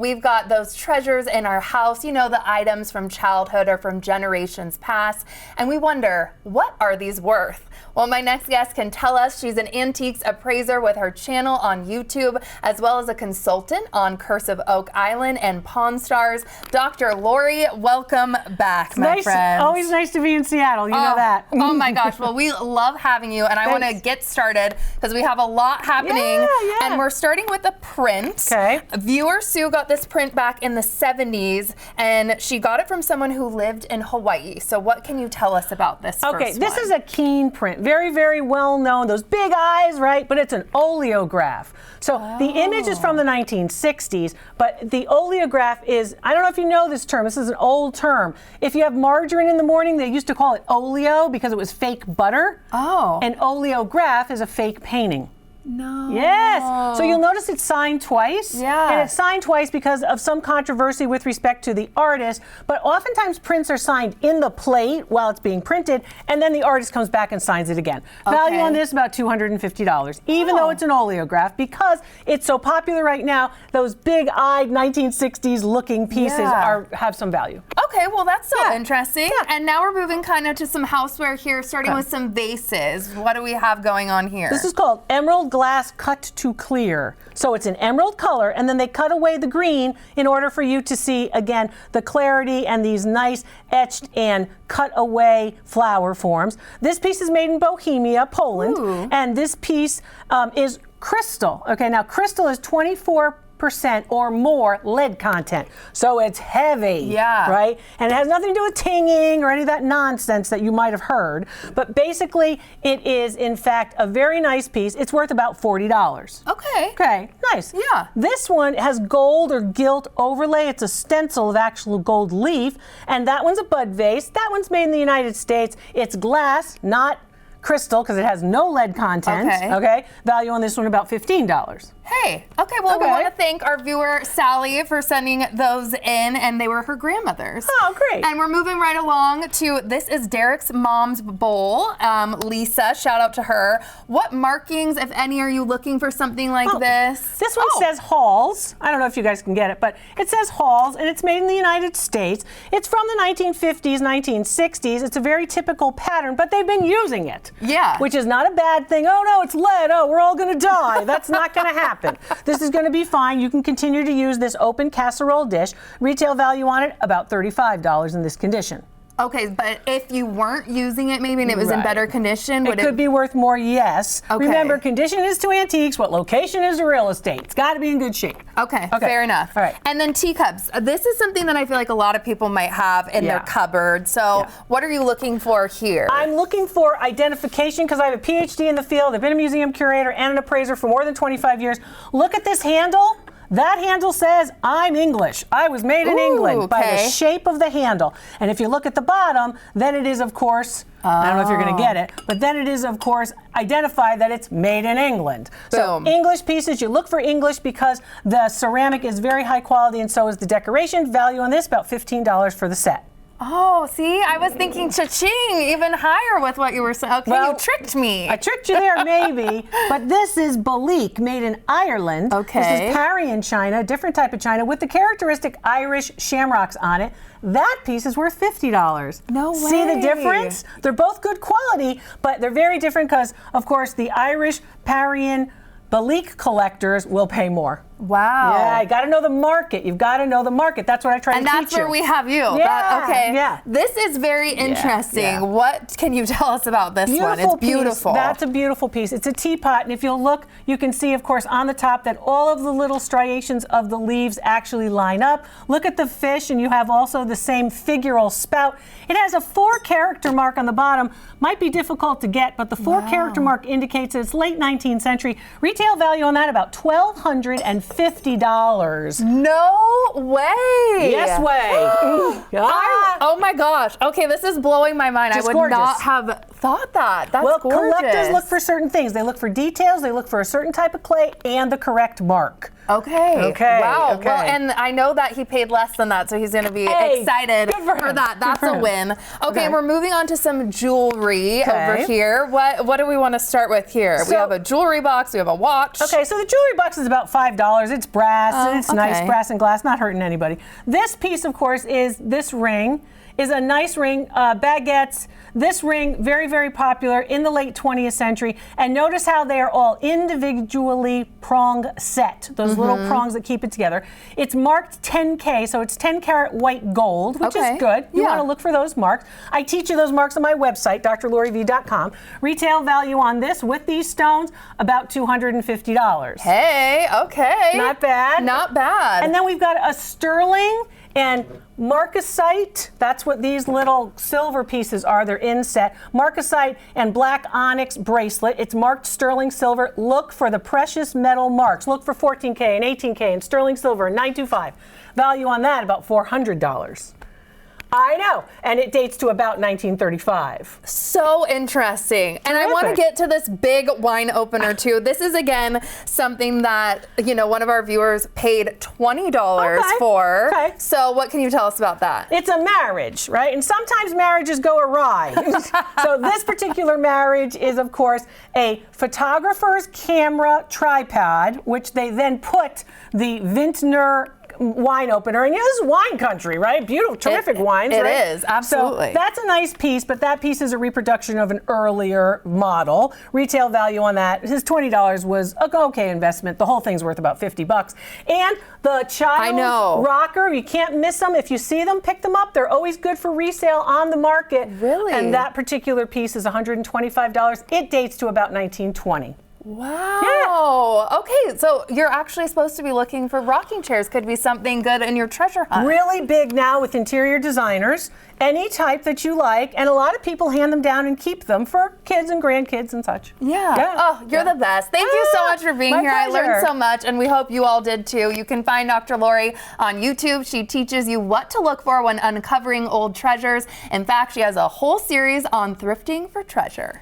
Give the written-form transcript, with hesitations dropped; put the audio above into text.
we've got those treasures in our house, you know, the items from childhood or from generations past, and we wonder, what are these worth? Well, my next guest can tell us. She's an antiques appraiser with her channel on YouTube, as well as a consultant on Curse of Oak Island and Pawn Stars. Dr. Lori, welcome back, my friend. Always nice to be in Seattle, you know that. Oh my gosh, well, we love having you, and I want to get started because we have a lot happening, and we're starting with a print. Okay. Viewer Sue got this print back in the 70s, and she got it from someone who lived in Hawaii. So what can you tell us about this first this one? is a keen print. Very, very well known. Those big eyes, right? But it's an oleograph. So the image is from the 1960s, but the oleograph is, I don't know if you know this term, this is an old term. If you have margarine in the morning, they used to call it oleo because it was fake butter. Oh. An oleograph is a fake painting. No. Yes. So you'll notice it's signed twice. Yeah. And it's signed twice because of some controversy with respect to the artist. But oftentimes prints are signed in the plate while it's being printed, and then the artist comes back and signs it again. Okay. Value on this about $250, even though it's an oleograph, because it's so popular right now. Those big-eyed 1960s looking pieces have some value. Okay, well that's so interesting. Yeah. And now we're moving kind of to some houseware here, starting with some vases. What do we have going on here? This is called emerald glass cut to clear. So it's an emerald color, and then they cut away the green in order for you to see, again, the clarity and these nice etched and cut away flower forms. This piece is made in Bohemia, Poland, and this piece is crystal. Okay, now crystal is 24% or more lead content. So it's heavy, right? And it has nothing to do with tinging or any of that nonsense that you might have heard. But basically, it is, in fact, a very nice piece. It's worth about $40. Okay. Okay, nice. Yeah. This one has gold or gilt overlay. It's a stencil of actual gold leaf. And that one's a bud vase. That one's made in the United States. It's glass, not crystal, because it has no lead content. Okay. Value on this one about $15. Hey, okay, well, we want to thank our viewer, Sally, for sending those in, and they were her grandmother's. Oh, great. And we're moving right along to, this is Derek's mom's bowl. Lisa, shout out to her. What markings, if any, are you looking for something like this? This one says Halls. I don't know if you guys can get it, but it says Halls, and it's made in the United States. It's from the 1950s, 1960s. It's a very typical pattern, but they've been using it. Yeah. Which is not a bad thing. Oh, no, it's lead. Oh, we're all going to die. That's not going to happen. This is going to be fine. You can continue to use this open casserole dish. Retail value on it, about $35 in this condition. Okay, but if you weren't using it maybe and it was in better condition, would it could be worth more, yes. Okay. Remember, condition is to antiques what location is to real estate. It's got to be in good shape. Okay, fair enough. All right. And then teacups. This is something that I feel like a lot of people might have in their cupboard. So what are you looking for here? I'm looking for identification because I have a PhD in the field. I've been a museum curator and an appraiser for more than 25 years. Look at this handle. That handle says, I'm English. I was made in England by the shape of the handle. And if you look at the bottom, then it is, of course, I don't know if you're going to get it, but then it is, of course, identified that it's made in England. So English pieces, you look for English because the ceramic is very high quality and so is the decoration. Value on this, about $15 for the set. Oh, see, I was thinking cha-ching even higher with what you were saying. Okay, well, you tricked me. I tricked you there, maybe. But this is Balik, made in Ireland. Okay. This is Parian china, a different type of china, with the characteristic Irish shamrocks on it. That piece is worth $50. No way. See the difference? They're both good quality, but they're very different because, of course, the Irish Parian Balik collectors will pay more. Wow. Yeah, you got to know the market. You've got to know the market. That's what I try to teach you. And that's where we have you. Yeah, okay. Yeah. This is very interesting. Yeah. What can you tell us about this one? It's beautiful. Piece. That's a beautiful piece. It's a teapot, and if you'll look, you can see, of course, on the top that all of the little striations of the leaves actually line up. Look at the fish, and you have also the same figural spout. It has a 4-character mark on the bottom. Might be difficult to get, but the 4-character mark indicates that it's late 19th century. Retail value on that about $1,250. No way. Yes way. Oh my gosh. Okay, this is blowing my mind. Just I would not gorgeous. have thought that. That's gorgeous. Collectors look for certain things. They look for details, they look for a certain type of clay and the correct mark. Okay. Okay. Wow. Okay. Well, and I know that he paid less than that, so he's going to be excited for that. That's a win. Okay, we're moving on to some jewelry over here. What do we want to start with here? We have a jewelry box. We have a watch. Okay, so the jewelry box is about $5. It's brass. And it's nice, brass and glass, not hurting anybody. This piece, of course, is this ring. Is a nice ring, baguettes. This ring, very, very popular in the late 20th century. And notice how they are all individually prong set, those little prongs that keep it together. It's marked 10K, so it's 10 karat white gold, which is good. You want to look for those marks. I teach you those marks on my website, drloriv.com. Retail value on this with these stones, about $250. Hey, okay. Not bad. Not bad. And then we've got a sterling and marcasite. That's what these little silver pieces are. They're inset. Marcasite and black onyx bracelet. It's marked sterling silver. Look for the precious metal marks. Look for 14K and 18K and sterling silver and 925. Value on that about $400. I know, and it dates to about 1935. So interesting. And I want to get to this big wine opener too. This is again something that, you know, one of our viewers paid $20 for. Okay. So what can you tell us about that? It's a marriage, right? And sometimes marriages go awry. So this particular marriage is, of course, a photographer's camera tripod, which they then put the Vintner wine opener, and this is wine country, right? Beautiful, terrific wines, right? It is, absolutely. So that's a nice piece, but that piece is a reproduction of an earlier model. Retail value on that, his $20 was an okay investment. The whole thing's worth about $50. And the child rocker, you can't miss them. If you see them, pick them up. They're always good for resale on the market. Really? And that particular piece is $125. It dates to about 1920. Wow. Yeah. Okay, so you're actually supposed to be looking for rocking chairs. Could be something good in your treasure hunt. Really big now with interior designers. Any type that you like, and a lot of people hand them down and keep them for kids and grandkids and such. Yeah. Oh, you're the best. Thank you so much for being here. Pleasure. I learned so much, and we hope you all did too. You can find Dr. Lori on YouTube. She teaches you what to look for when uncovering old treasures. In fact, she has a whole series on thrifting for treasure.